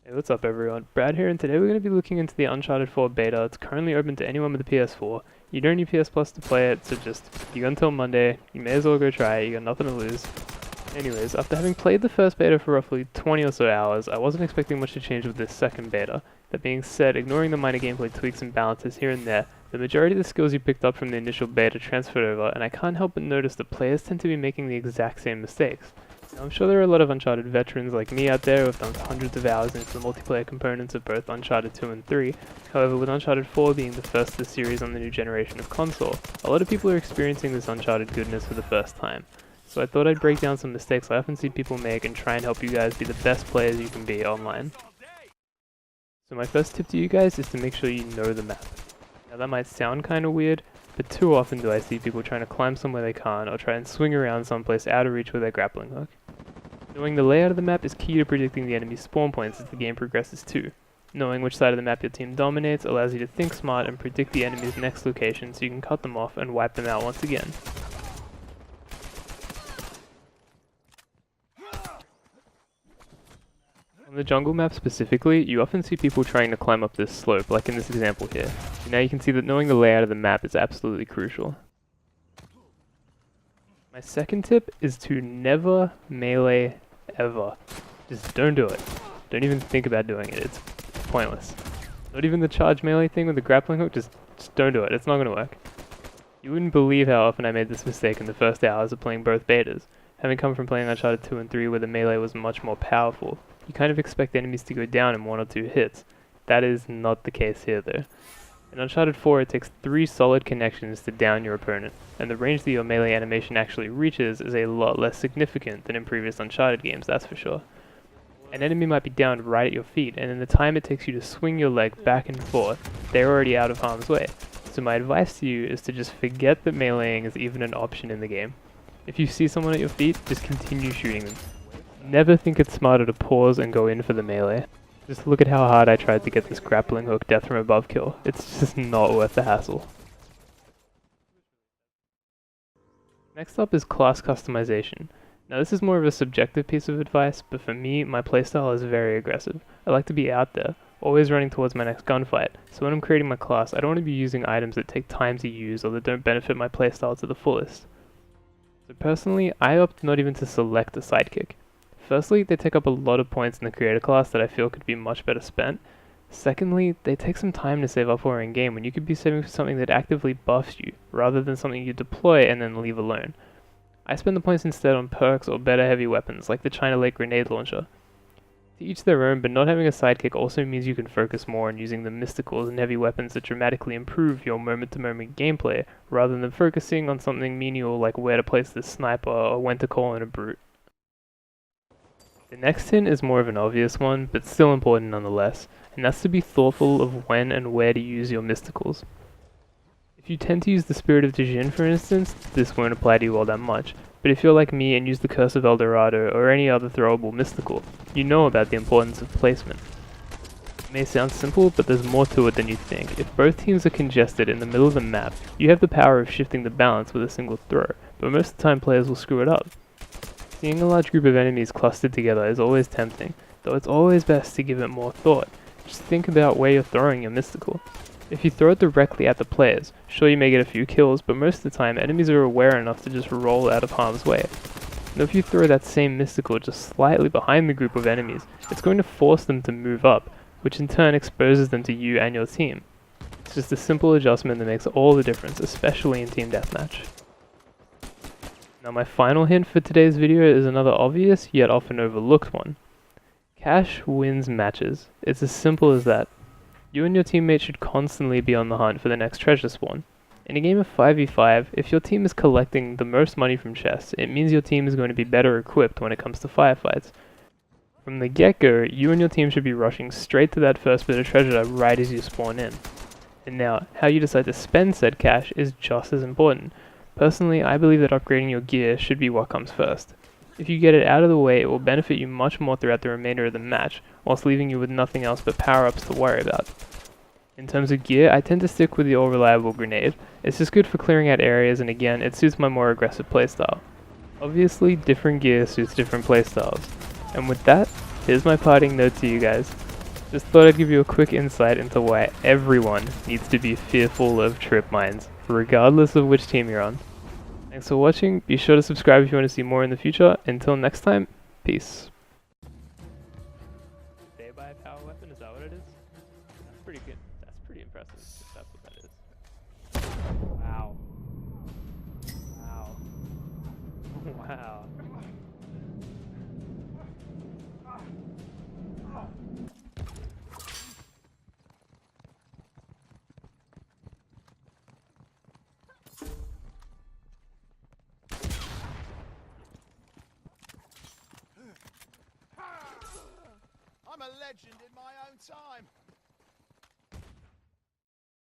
Hey, what's up everyone? Brad here, and today we're going to be looking into the Uncharted 4 beta. It's currently open to anyone with a PS4. You don't need PS Plus to play it, so you got until Monday. You may as well go try it, you got nothing to lose. Anyways, after having played the first beta for roughly 20 or so hours, I wasn't expecting much to change with this second beta. That being said, ignoring the minor gameplay tweaks and balances here and there, the majority of the skills you picked up from the initial beta transferred over, and I can't help but notice that players tend to be making the exact same mistakes. Now, I'm sure there are a lot of Uncharted veterans like me out there who have dumped hundreds of hours into the multiplayer components of both Uncharted 2 and 3. However, with Uncharted 4 being the first of the series on the new generation of console, a lot of people are experiencing this Uncharted goodness for the first time. So I thought I'd break down some mistakes I often see people make and try and help you guys be the best players you can be online. So my first tip to you guys is to make sure you know the map. Now that might sound kinda weird, but too often do I see people trying to climb somewhere they can't or try and swing around someplace out of reach with their grappling hook. Knowing the layout of the map is key to predicting the enemy's spawn points as the game progresses too. Knowing which side of the map your team dominates allows you to think smart and predict the enemy's next location so you can cut them off and wipe them out once again. On the jungle map specifically, you often see people trying to climb up this slope, like in this example here. Now you can see that knowing the layout of the map is absolutely crucial. My second tip is to never melee ever. Just don't do it. Don't even think about doing it. It's pointless. Not even the charge melee thing with the grappling hook, just don't do it. It's not going to work. You wouldn't believe how often I made this mistake in the first hours of playing both betas. Having come from playing Uncharted 2 and 3 where the melee was much more powerful, you kind of expect enemies to go down in 1 or 2 hits. That is not the case here though. In Uncharted 4 it takes 3 solid connections to down your opponent, and the range that your melee animation actually reaches is a lot less significant than in previous Uncharted games, that's for sure. An enemy might be down right at your feet, and in the time it takes you to swing your leg back and forth, they're already out of harm's way. So my advice to you is to just forget that meleeing is even an option in the game. If you see someone at your feet, just continue shooting them. Never think it's smarter to pause and go in for the melee. Just look at how hard I tried to get this grappling hook death from above kill. It's just not worth the hassle. Next up is class customization. Now this is more of a subjective piece of advice, but for me, my playstyle is very aggressive. I like to be out there, always running towards my next gunfight, so when I'm creating my class, I don't want to be using items that take time to use or that don't benefit my playstyle to the fullest. So personally, I opt not even to select a sidekick. Firstly, they take up a lot of points in the creator class that I feel could be much better spent. Secondly, they take some time to save up for in game when you could be saving for something that actively buffs you, rather than something you deploy and then leave alone. I spend the points instead on perks or better heavy weapons, like the China Lake grenade launcher. To each their own, but not having a sidekick also means you can focus more on using the mysticals and heavy weapons that dramatically improve your moment-to-moment gameplay, rather than focusing on something menial like where to place the sniper or when to call in a brute. The next hint is more of an obvious one, but still important nonetheless, and that's to be thoughtful of when and where to use your mysticals. If you tend to use the Spirit of Djinn for instance, this won't apply to you all that much, but if you're like me and use the Curse of El Dorado or any other throwable mystical, you know about the importance of placement. It may sound simple, but there's more to it than you think. If both teams are congested in the middle of the map, you have the power of shifting the balance with a single throw, but most of the time players will screw it up. Seeing a large group of enemies clustered together is always tempting, though it's always best to give it more thought. Just think about where you're throwing your mystical. If you throw it directly at the players, sure you may get a few kills, but most of the time enemies are aware enough to just roll out of harm's way. And if you throw that same mystical just slightly behind the group of enemies, it's going to force them to move up, which in turn exposes them to you and your team. It's just a simple adjustment that makes all the difference, especially in team deathmatch. Now my final hint for today's video is another obvious yet often overlooked one. Cash wins matches. It's as simple as that. You and your teammate should constantly be on the hunt for the next treasure spawn. In a game of 5v5, if your team is collecting the most money from chests, it means your team is going to be better equipped when it comes to firefights. From the get-go, you and your team should be rushing straight to that first bit of treasure right as you spawn in. And now, how you decide to spend said cash is just as important. Personally, I believe that upgrading your gear should be what comes first. If you get it out of the way, it will benefit you much more throughout the remainder of the match, whilst leaving you with nothing else but power-ups to worry about. In terms of gear, I tend to stick with the all-reliable grenade. It's just good for clearing out areas, and again, it suits my more aggressive playstyle. Obviously, different gear suits different playstyles. And with that, here's my parting note to you guys. Just thought I'd give you a quick insight into why everyone needs to be fearful of trip mines, regardless of which team you're on. Thanks for watching, be sure to subscribe if you want to see more in the future. Until next time, peace. Day by power weapon, is that what it is? That's pretty good. That's pretty impressive, if that's what that is. Wow. Wow. Wow. I'm a legend in my own time.